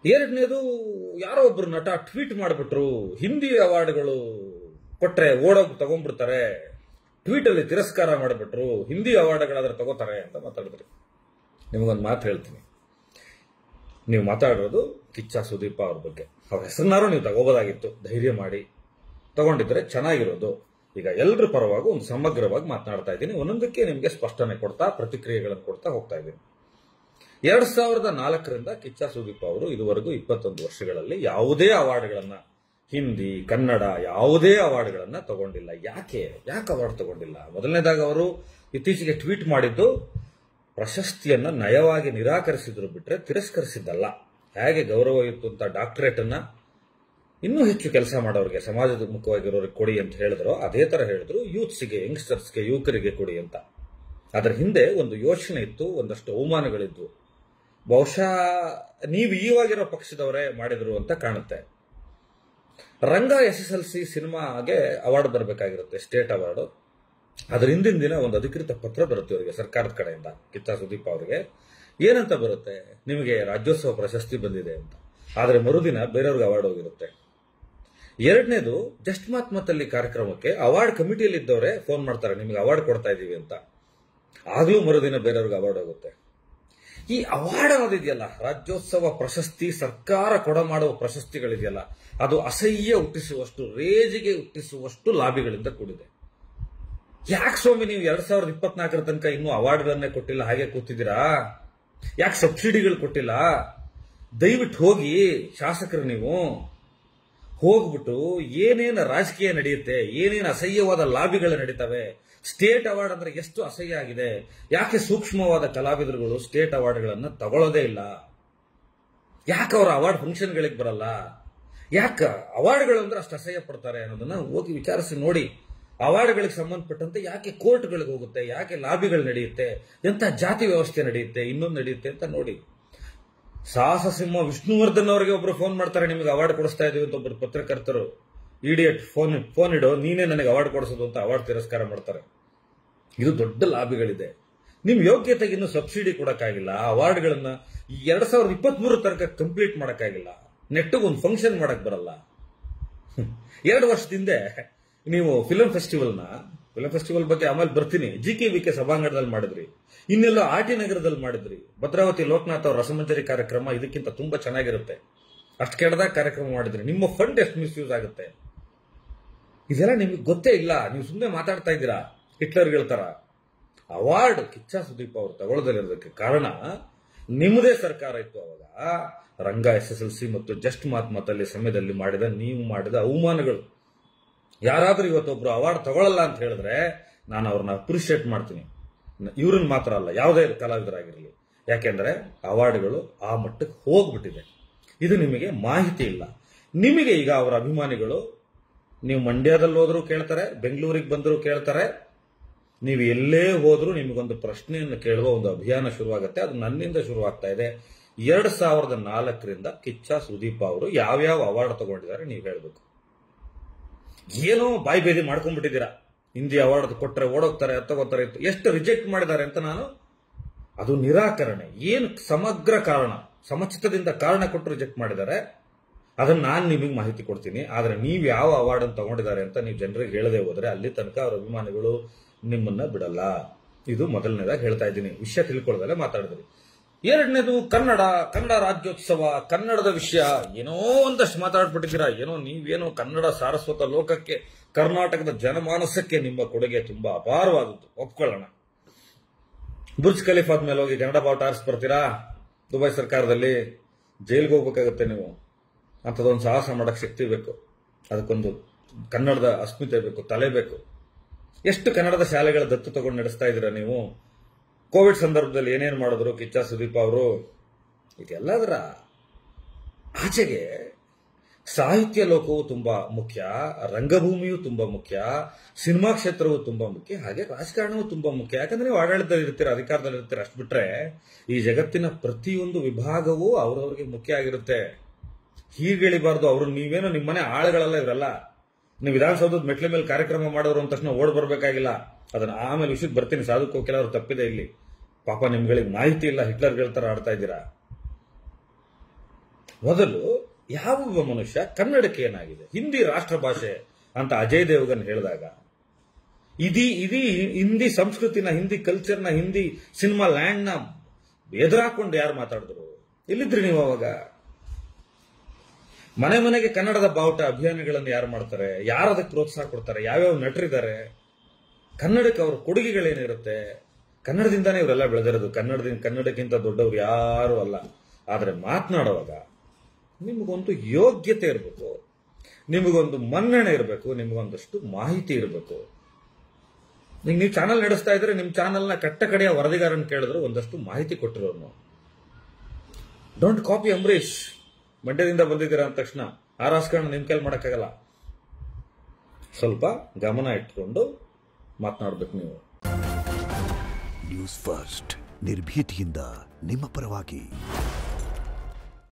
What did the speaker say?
ಎರಡನೇದು, ಯಾರೋ ಒಬ್ರು ನಟ ಟ್ವೀಟ್ ಮಾಡಿಬಿಟ್ರು, ಹಿಂದಿ ಅವಾರ್ಡ್ಗಳು ಕೊಟ್ರೆ ಓಡೋಗಿ ತಗೊಂಡ್ಬಿಡ್ತಾರೆ, ಟ್ವೀಟ್ ಅಲ್ಲಿ ತಿರಸ್ಕಾರ ಮಾಡಿಬಿಟ್ರು, ಹಿಂದಿ ಅವಾರ್ಡ್ಗಳಾದ್ರೆ ತಗೋತಾರೆ ಅಂತ ಮಾತಾಡಿದ್ರಿ. ನಿಮಗೊಂದು ಮಾತು ಹೇಳ್ತೀನಿ, ನೀವು ಮಾತಾಡೋದು ಕಿಚ್ಚ ಸುದೀಪ ಅವ್ರ ಬಗ್ಗೆ. ಅವ್ರ ಹೆಸರನ್ನಾರು ನೀವು ತಗೋಬೋದಾಗಿತ್ತು, ಧೈರ್ಯ ಮಾಡಿ ತಗೊಂಡಿದ್ರೆ ಚೆನ್ನಾಗಿರೋದು. ಈಗ ಎಲ್ಲರ ಪರವಾಗಿ ಒಂದು ಸಮಗ್ರವಾಗಿ ಮಾತನಾಡ್ತಾ ಇದ್ದೀನಿ, ಒಂದೊಂದಕ್ಕೆ ನಿಮಗೆ ಸ್ಪಷ್ಟನೆ ಕೊಡ್ತಾ ಪ್ರತಿಕ್ರಿಯೆಗಳನ್ನು ಕೊಡ್ತಾ ಹೋಗ್ತಾ ಇದ್ದೀನಿ. 2004ರಿಂದ ಕಿಚ್ಚ ಸುದೀಪ್ ಅವರು ಇದುವರೆಗೂ 21 ವರ್ಷಗಳಲ್ಲಿ ಯಾವುದೇ ಅವಾರ್ಡ್ಗಳನ್ನ, ಹಿಂದಿ ಕನ್ನಡ ಯಾವುದೇ ಅವಾರ್ಡ್ಗಳನ್ನ ತಗೊಂಡಿಲ್ಲ. ಯಾಕೆ ಅವಾರ್ಡ್ ತಗೊಂಡಿಲ್ಲ? ಮೊದಲನೇದಾಗಿ ಅವರು ಇತ್ತೀಚೆಗೆ ಟ್ವೀಟ್ ಮಾಡಿದ್ದು ಪ್ರಶಸ್ತಿಯನ್ನ ನಯವಾಗಿ ನಿರಾಕರಿಸಿದ್ರು ಬಿಟ್ರೆ ತಿರಸ್ಕರಿಸಿದ್ದಲ್ಲ. ಹೇಗೆ ಗೌರವಯುತ ಅಂತ ಡಾಕ್ಟರೇಟ್ ಅನ್ನ ಇನ್ನೂ ಹೆಚ್ಚು ಕೆಲಸ ಮಾಡೋರಿಗೆ, ಸಮಾಜದ ಮುಖವಾಗಿರೋರಿಗೆ ಕೊಡಿ ಅಂತ ಹೇಳಿದ್ರು, ಅದೇ ತರ ಹೇಳಿದ್ರು ಯೂತ್ಸ್ಗೆ, ಯಂಗ್ಸ್ಟರ್ಸ್ಗೆ, ಯುವಕರಿಗೆ ಕೊಡಿ ಅಂತ. ಅದರ ಹಿಂದೆ ಒಂದು ಯೋಚನೆ ಇತ್ತು, ಒಂದಷ್ಟು ಅವಮಾನಗಳಿದ್ವು. ಬಹುಶಃ ನೀವು ಈವಾಗಿರೋ ಪಕ್ಷದವರೇ ಮಾಡಿದ್ರು ಅಂತ ಕಾಣುತ್ತೆ. ರಂಗ SSLC ಸಿನಿಮಾಗೆ ಅವಾರ್ಡ್ ಬರಬೇಕಾಗಿರುತ್ತೆ, ಸ್ಟೇಟ್ ಅವಾರ್ಡ್. ಅದರ ಹಿಂದಿನ ದಿನ ಒಂದು ಅಧಿಕೃತ ಪತ್ರ ಬರುತ್ತೆ ಅವರಿಗೆ ಸರ್ಕಾರದ ಕಡೆಯಿಂದ, ಕಿಚ್ಚ ಸುದೀಪ್ ಅವರಿಗೆ. ಏನಂತ ಬರುತ್ತೆ? ನಿಮಗೆ ರಾಜ್ಯೋತ್ಸವ ಪ್ರಶಸ್ತಿ ಬಂದಿದೆ ಅಂತ. ಆದರೆ ಮರುದಿನ ಬೇರೆಯವ್ರಿಗೆ ಅವಾರ್ಡ್ ಹೋಗಿರುತ್ತೆ. ಎರಡನೇದು, ಜಸ್ಟ್ ಮಾತ್ಮತ್ತಲ್ಲಿ ಕಾರ್ಯಕ್ರಮಕ್ಕೆ ಅವಾರ್ಡ್ ಕಮಿಟಿಯಲ್ಲಿ ಇದ್ದವರೇ ಫೋನ್ ಮಾಡ್ತಾರೆ, ನಿಮಗೆ ಅವಾರ್ಡ್ ಕೊಡ್ತಾ ಇದೀವಿ ಅಂತ. ಆಗ್ಲೂ ಮರುದಿನ ಬೇರೆಯವ್ರಿಗೆ ಅವಾರ್ಡ್ ಹೋಗುತ್ತೆ. ಈ ಅವಾರ್ಡ್ ಅನ್ನೋದಿದೆಯಲ್ಲ, ರಾಜ್ಯೋತ್ಸವ ಪ್ರಶಸ್ತಿ, ಸರ್ಕಾರ ಕೊಡಮಾಡುವ ಪ್ರಶಸ್ತಿಗಳಿದೆಯಲ್ಲ, ಅದು ಅಸಹ್ಯ ಹುಟ್ಟಿಸುವಷ್ಟು, ರೇಜಿಗೆ ಹುಟ್ಟಿಸುವಷ್ಟು ಲಾಭಿಗಳಿಂದ ಕೂಡಿದೆ. ಯಾಕೆ ಸ್ವಾಮಿ ನೀವು 2024ರ ತನಕ ಇನ್ನೂ ಅವಾರ್ಡ್ಗಳನ್ನೇ ಕೊಟ್ಟಿಲ್ಲ, ಹಾಗೆ ಕೂತಿದ್ದೀರಾ? ಯಾಕೆ ಸಬ್ಸಿಡಿಗಳು ಕೊಟ್ಟಿಲ್ಲ? ದಯವಿಟ್ಟು ಹೋಗಿ ಶಾಸಕರು, ನೀವು ಹೋಗ್ಬಿಟ್ಟು ಏನೇನು ರಾಜಕೀಯ ನಡೆಯುತ್ತೆ, ಏನೇನು ಅಸಹ್ಯವಾದ ಲಾಭಿಗಳು ನಡೀತವೆ, ಸ್ಟೇಟ್ ಅವಾರ್ಡ್ ಅಂದ್ರೆ ಎಷ್ಟು ಅಸಹ್ಯ ಆಗಿದೆ, ಯಾಕೆ ಸೂಕ್ಷ್ಮವಾದ ಕಲಾವಿದರುಗಳು ಸ್ಟೇಟ್ ಅವಾರ್ಡ್ಗಳನ್ನ ತಗೊಳ್ಳೋದೇ ಇಲ್ಲ? ಯಾಕೆ ಅವರ ಅವಾರ್ಡ್ ಫಂಕ್ಷನ್ಗಳಿಗೆ ಬರಲ್ಲ? ಯಾಕೆ ಅವಾರ್ಡ್ಗಳು ಅಂದ್ರೆ ಅಷ್ಟು ಅಸಹ್ಯ ಪಡ್ತಾರೆ ಅನ್ನೋದನ್ನ ಹೋಗಿ ವಿಚಾರಿಸಿ ನೋಡಿ. ಅವಾರ್ಡ್ಗಳಿಗೆ ಸಂಬಂಧಪಟ್ಟಂತೆ ಯಾಕೆ ಕೋರ್ಟ್ಗಳಿಗೆ ಹೋಗುತ್ತೆ, ಯಾಕೆ ಲಾಬಿಗಳು ನಡೆಯುತ್ತೆ, ಎಂತ ಜಾತಿ ವ್ಯವಸ್ಥೆ ನಡೆಯುತ್ತೆ, ಇನ್ನೊಂದು ನಡೆಯುತ್ತೆ ಅಂತ ನೋಡಿ. ಸಾಹಸ ಸಿಂಹ ವಿಷ್ಣುವರ್ಧನ್ ಅವರಿಗೆ ಒಬ್ರು ಫೋನ್ ಮಾಡ್ತಾರೆ, ನಿಮಗೆ ಅವಾರ್ಡ್ ಕೊಡಿಸ್ತಾ ಇದೀವಿ ಅಂತ. ಒಬ್ಬರು ಪತ್ರಕರ್ತರು, ಇಡಿಯಟ್, ಫೋನ್ ಇಡೋ, ನೀನೇ ನನಗೆ ಅವಾರ್ಡ್ ಕೊಡಿಸೋದು ಅಂತ ಅವಾರ್ಡ್ ತಿರಸ್ಕಾರ ಮಾಡ್ತಾರೆ. ಇದು ದೊಡ್ಡ ಲಾಭಿಗಳಿದೆ. ನಿಮ್ ಯೋಗ್ಯತೆಗೆ ಇನ್ನೂ ಸಬ್ಸಿಡಿ ಕೊಡಕ್ಕಾಗಿಲ್ಲ, ಅವಾರ್ಡ್ಗಳನ್ನ 2023 ತನಕ ಕಂಪ್ಲೀಟ್ ಮಾಡಕ್ಕಾಗಿಲ್ಲ, ನೆಟ್ಟಿಗೆ ಒಂದು ಫಂಕ್ಷನ್ ಮಾಡಕ್ ಬರಲ್ಲ. 2 ವರ್ಷದಿಂದ ನೀವು ಫಿಲ್ಮ್ ಫೆಸ್ಟಿವಲ್ ಬಗ್ಗೆ ಆಮೇಲೆ ಬರ್ತೀನಿ, GKVK ಸಭಾಂಗಣದಲ್ಲಿ ಮಾಡಿದ್ರಿ, ಇನ್ನೆಲ್ಲ RT ನಗರದಲ್ಲಿ ಮಾಡಿದ್ರಿ, ಭದ್ರಾವತಿ ಲೋಕನಾಥ್ ಅವ್ರ ರಸಮಂಜರಿ ಕಾರ್ಯಕ್ರಮ ಇದಕ್ಕಿಂತ ತುಂಬಾ ಚೆನ್ನಾಗಿರುತ್ತೆ, ಅಷ್ಟು ಕೆಡದಾಗ ಕಾರ್ಯಕ್ರಮ ಮಾಡಿದ್ರಿ. ನಿಮ್ಮ ಫಂಡ್ ಎಷ್ಟು ಮಿಸ್ಯೂಸ್ ಆಗುತ್ತೆ ಇದೆಲ್ಲ ನಿಮಗೆ ಗೊತ್ತೇ ಇಲ್ಲ. ನೀವು ಸುಮ್ಮನೆ ಮಾತಾಡ್ತಾ ಇದ್ದೀರಾ ಹಿಟ್ಲರ್ಗಳ ತರ. ಅವಾರ್ಡ್ ಕಿಚ್ಚ ಸುದೀಪ್ ಅವರು ತಗೊಳ್ಳೋದಿರೋದಕ್ಕೆ ಕಾರಣ ನಿಮ್ಮದೇ ಸರ್ಕಾರ ಇತ್ತು ಅವಾಗ. ರಂಗ SSLC ಮತ್ತು ಜಸ್ಟ್ ಮಾತಲ್ಲಿ ಸಮಯದಲ್ಲಿ ನೀವು ಮಾಡಿದ ಅವಮಾನಗಳು. ಯಾರಾದ್ರೂ ಇವತ್ತೊಬ್ರು ಅವಾರ್ಡ್ ತಗೊಳ್ಳಲ್ಲ ಅಂತ ಹೇಳಿದ್ರೆ ನಾನು ಅವ್ರನ್ನ ಅಪ್ರಿಶಿಯೇಟ್ ಮಾಡ್ತೀನಿ. ಇವ್ರನ್ನ ಮಾತ್ರ ಅಲ್ಲ, ಯಾವುದೇ ಕಲಾವಿದರಾಗಿರಲಿ. ಯಾಕೆಂದ್ರೆ ಅವಾರ್ಡ್ಗಳು ಆ ಮಟ್ಟಕ್ಕೆ ಹೋಗ್ಬಿಟ್ಟಿದೆ. ಇದು ನಿಮಗೆ ಮಾಹಿತಿ ಇಲ್ಲ. ನಿಮಗೆ ಈಗ ಅವರ ಅಭಿಮಾನಿಗಳು, ನೀವು ಮಂಡ್ಯದಲ್ಲಿ ಹೋದ್ರು ಕೇಳ್ತಾರೆ, ಬೆಂಗಳೂರಿಗೆ ಬಂದರೂ ಕೇಳ್ತಾರೆ, ನೀವು ಎಲ್ಲೇ ಹೋದ್ರೂ ನಿಮಗೊಂದು ಪ್ರಶ್ನೆಯನ್ನು ಕೇಳುವ ಒಂದು ಅಭಿಯಾನ ಶುರುವಾಗುತ್ತೆ. ಅದು ನನ್ನಿಂದ ಶುರುವಾಗ್ತಾ ಇದೆ. 2004ರಿಂದ ಕಿಚ್ಚ ಸುದೀಪ್ ಅವರು ಯಾವ್ಯಾವ ಅವಾರ್ಡ್ ತಗೊಂಡಿದ್ದಾರೆ ನೀವು ಹೇಳ್ಬೇಕು. ಏನೋ ಬಾಯಿ ಬೇದಿ ಮಾಡ್ಕೊಂಡ್ಬಿಟ್ಟಿದ್ದೀರಾ, ಹಿಂದಿ ಅವಾರ್ಡ್ ಕೊಟ್ಟರೆ ಓಡೋಗ್ತಾರೆ, ತಗೋತಾರೆ. ಎಷ್ಟು ರಿಜೆಕ್ಟ್ ಮಾಡಿದ್ದಾರೆ ಅಂತ ನಾನು, ಅದು ನಿರಾಕರಣೆ. ಏನು ಸಮಗ್ರ ಕಾರಣ, ಸಮಚಿತ್ತದಿಂದ ಕಾರಣ ಕೊಟ್ಟು ರಿಜೆಕ್ಟ್ ಮಾಡಿದ್ದಾರೆ, ಅದನ್ನ ನಾನು ನಿಮಗೆ ಮಾಹಿತಿ ಕೊಡ್ತೀನಿ. ಆದ್ರೆ ನೀವು ಯಾವ ಅವಾರ್ಡ್ ಅನ್ನು ತಗೊಂಡಿದ್ದಾರೆ ಅಂತ ನೀವು ಜನರಿಗೆ ಹೇಳದೆ ಹೋದ್ರೆ ಅಲ್ಲಿ ತನಕ ಅವರ ಅಭಿಮಾನಿಗಳು ನಿಮ್ಮನ್ನ ಬಿಡಲ್ಲ. ಇದು ಮೊದಲನೇದಾಗಿ ಹೇಳ್ತಾ ಇದ್ದೀನಿ, ವಿಷಯ ತಿಳ್ಕೊಳ್ಳೋದಲ್ಲೇ ಮಾತಾಡಿದ್ರಿ. ಎರಡನೇದು, ಕನ್ನಡ ರಾಜ್ಯೋತ್ಸವ, ಕನ್ನಡದ ವಿಷಯ ಏನೋ ಒಂದಷ್ಟು ಮಾತಾಡ್ಬಿಟ್ಟಿದ್ದೀರಾ. ನೀವೇನೋ ಕನ್ನಡ ಸಾರಸ್ವತ ಲೋಕಕ್ಕೆ, ಕರ್ನಾಟಕದ ಜನಮಾನಸಕ್ಕೆ ನಿಮ್ಮ ಕೊಡುಗೆ ತುಂಬಾ ಅಪಾರವಾದದ್ದು, ಒಪ್ಕೊಳ್ಳೋಣ. ಬುರ್ಜ್ ಖಲೀಫಾದ ಮೇಲೆ ಹೋಗಿ ಕನ್ನಡ ಬಾವುಟ ಆರಿಸ್ಬರ್ತೀರಾ? ದುಬೈ ಸರ್ಕಾರದಲ್ಲಿ ಜೈಲ್ಗೆ ಹೋಗ್ಬೇಕಾಗುತ್ತೆ ನೀವು. ಅಂಥದ್ದೊಂದು ಸಾಹಸ ಮಾಡಕ್ ಶಕ್ತಿ ಬೇಕು, ಅದಕ್ಕೊಂದು ಕನ್ನಡದ ಅಸ್ಮಿತೆ ಬೇಕು, ತಲೆ ಬೇಕು. ಎಷ್ಟು ಕನ್ನಡದ ಶಾಲೆಗಳ ದತ್ತು ತಗೊಂಡು ನಡೆಸ್ತಾ ಇದ್ದೀರಾ ನೀವು? ಕೋವಿಡ್ ಸಂದರ್ಭದಲ್ಲಿ ಏನೇನು ಮಾಡಿದ್ರು ಕಿಚ್ಚ ಸುದೀಪ್ ಅವರು? ಇದೆಲ್ಲದರ ಆಚೆಗೆ ಸಾಹಿತ್ಯ ಲೋಕವು ತುಂಬಾ ಮುಖ್ಯ, ರಂಗಭೂಮಿಯು ತುಂಬಾ ಮುಖ್ಯ, ಸಿನಿಮಾ ಕ್ಷೇತ್ರವು ತುಂಬಾ ಮುಖ್ಯ, ಹಾಗೆ ರಾಜಕಾರಣವೂ ತುಂಬಾ ಮುಖ್ಯ. ಯಾಕಂದ್ರೆ ನೀವು ಆಡಳಿತದಲ್ಲಿ ಇರ್ತೀರ, ಅಧಿಕಾರದಲ್ಲಿ ಇರ್ತೀರ. ಅಷ್ಟು ಬಿಟ್ರೆ ಈ ಜಗತ್ತಿನ ಪ್ರತಿಯೊಂದು ವಿಭಾಗವೂ ಅವ್ರವ್ರಿಗೆ ಮುಖ್ಯ ಆಗಿರುತ್ತೆ. ಹೀಗೆಳಿಬಾರ್ದು. ಅವರು ನೀವೇನೋ ನಿಮ್ಮನೆ ಆಳುಗಳೆಲ್ಲ ಇವರೆಲ್ಲ. ನೀವು ವಿಧಾನಸೌಧದ ಮೆಟ್ಲ ಮೇಲೆ ಕಾರ್ಯಕ್ರಮ ಮಾಡೋರು ಅಂದ ತಕ್ಷಣ ಓಡ್ ಬರ್ಬೇಕಾಗಿಲ್ಲ. ಅದನ್ನ ಆಮೇಲೆ ವಿಷಯಕ್ಕೆ ಬರ್ತೀನಿ. ಸಾಧುಕೋ ಕೆಲವರು ತಪ್ಪಿದೆ ಇಲ್ಲಿ. ಪಾಪ ನಿಮ್ಗಳಿಗೆ ಮಾಹಿತಿ ಇಲ್ಲ, ಹಿಟ್ಲರ್ಗಳ ತರ ಆಡ್ತಾ ಇದ್ದೀರಾ. ಮೊದಲು ಯಾವೊಬ್ಬ ಮನುಷ್ಯ ಕನ್ನಡಕ್ಕೆ ಏನಾಗಿದೆ, ಹಿಂದಿ ರಾಷ್ಟ್ರ ಭಾಷೆ ಅಂತ ಅಜಯ್ ದೇವಗನ್ ಹೇಳಿದಾಗ ಇದೀ ಹಿಂದಿ ಸಂಸ್ಕೃತಿನ, ಹಿಂದಿ ಕಲ್ಚರ್ನ, ಹಿಂದಿ ಸಿನಿಮಾ ಲ್ಯಾಂಡ್ ನ ಎದುರಾಕೊಂಡು ಯಾರು ಮಾತಾಡಿದ್ರು? ಎಲ್ಲಿದ್ರಿ ನೀವು ಅವಾಗ? ಮನೆ ಮನೆಗೆ ಕನ್ನಡದ ಬಾವುಟ ಅಭಿಯಾನಗಳನ್ನು ಯಾರು ಮಾಡ್ತಾರೆ? ಯಾರು ಅದಕ್ಕೆ ಪ್ರೋತ್ಸಾಹ ಕೊಡ್ತಾರೆ? ಯಾವ್ಯಾವ ನಟರಿದ್ದಾರೆ? ಕನ್ನಡಕ್ಕೆ ಅವ್ರ ಕೊಡುಗೆಗಳೇನಿರುತ್ತೆ? ಕನ್ನಡದಿಂದಾನೇ ಇವರೆಲ್ಲ ಬೆಳೆದಿರೋದು. ಕನ್ನಡಕ್ಕಿಂತ ದೊಡ್ಡವ್ರು ಯಾರು ಅಲ್ಲ. ಆದ್ರೆ ಮಾತನಾಡುವಾಗ ನಿಮಗೊಂದು ಯೋಗ್ಯತೆ ಇರಬೇಕು, ನಿಮಗೊಂದು ಮನ್ನಣೆ ಇರಬೇಕು, ನಿಮಗೊಂದಷ್ಟು ಮಾಹಿತಿ ಇರಬೇಕು. ನೀವು ಚಾನಲ್ ನಡೆಸ್ತಾ ಇದ್ರೆ ನಿಮ್ಮ ಚಾನಲ್ನ ಕಟ್ಟ ಕಡೆಯ ವರದಿಗಾರನ್ ಕೇಳಿದ್ರು ಒಂದಷ್ಟು ಮಾಹಿತಿ ಕೊಟ್ಟಿರೋನು. Don't copy Ambareesh. ಮಂಡ್ಯದಿಂದ ಬಂದಿದ್ದೀರಾ ಅಂದ ತಕ್ಷಣ ಆ ರಾಜಕಾರಣ ನಿಮ್ ಕೈಲಿ ಮಾಡಕ್ಕಾಗಲ್ಲ. ಸ್ವಲ್ಪ ಗಮನ ಇಟ್ಕೊಂಡು ಮಾತನಾಡ್ಬೇಕು ನೀವು. ನ್ಯೂಸ್ ಫಸ್ಟ್, ನಿರ್ಭೀತಿಯಿಂದ ನಿಮ್ಮ ಪರವಾಗಿ.